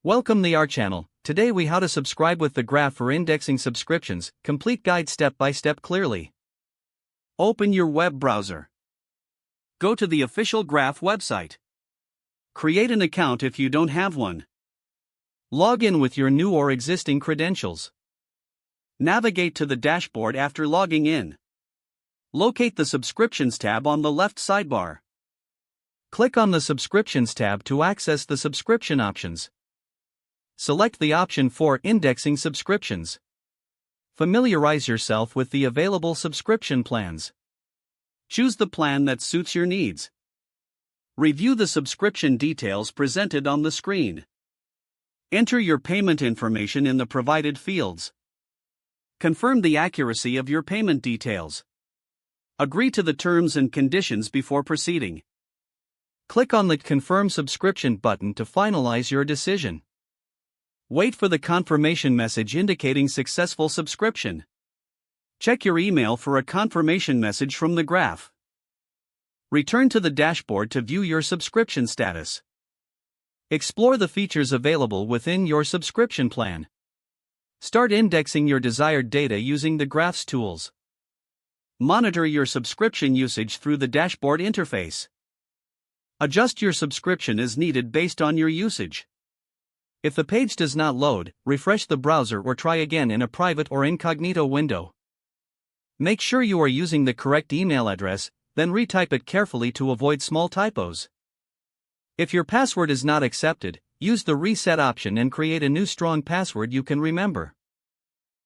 Welcome to our channel. Today we how to subscribe with the Graph for indexing subscriptions, complete guide step by step clearly. Open your web browser. Go to the official Graph website. Create an account if you don't have one. Log in with your new or existing credentials. Navigate to the dashboard after logging in. Locate the Subscriptions tab on the left sidebar. Click on the Subscriptions tab to access the subscription options. Select the option for Indexing Subscriptions. Familiarize yourself with the available subscription plans. Choose the plan that suits your needs. Review the subscription details presented on the screen. Enter your payment information in the provided fields. Confirm the accuracy of your payment details. Agree to the terms and conditions before proceeding. Click on the Confirm Subscription button to finalize your decision. Wait for the confirmation message indicating successful subscription. Check your email for a confirmation message from the Graph. Return to the dashboard to view your subscription status. Explore the features available within your subscription plan. Start indexing your desired data using the Graph's tools. Monitor your subscription usage through the dashboard interface. Adjust your subscription as needed based on your usage. If the page does not load, refresh the browser or try again in a private or incognito window. Make sure you are using the correct email address, then retype it carefully to avoid small typos. If your password is not accepted, use the reset option and create a new strong password you can remember.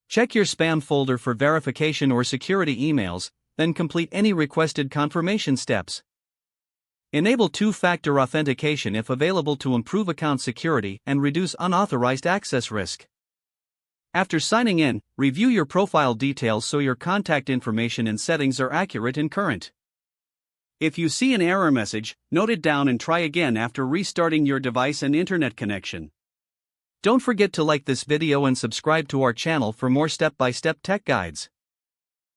Check your spam folder for verification or security emails, then complete any requested confirmation steps. Enable two-factor authentication if available to improve account security and reduce unauthorized access risk. After signing in, review your profile details so your contact information and settings are accurate and current. If you see an error message, note it down and try again after restarting your device and internet connection. Don't forget to like this video and subscribe to our channel for more step-by-step tech guides.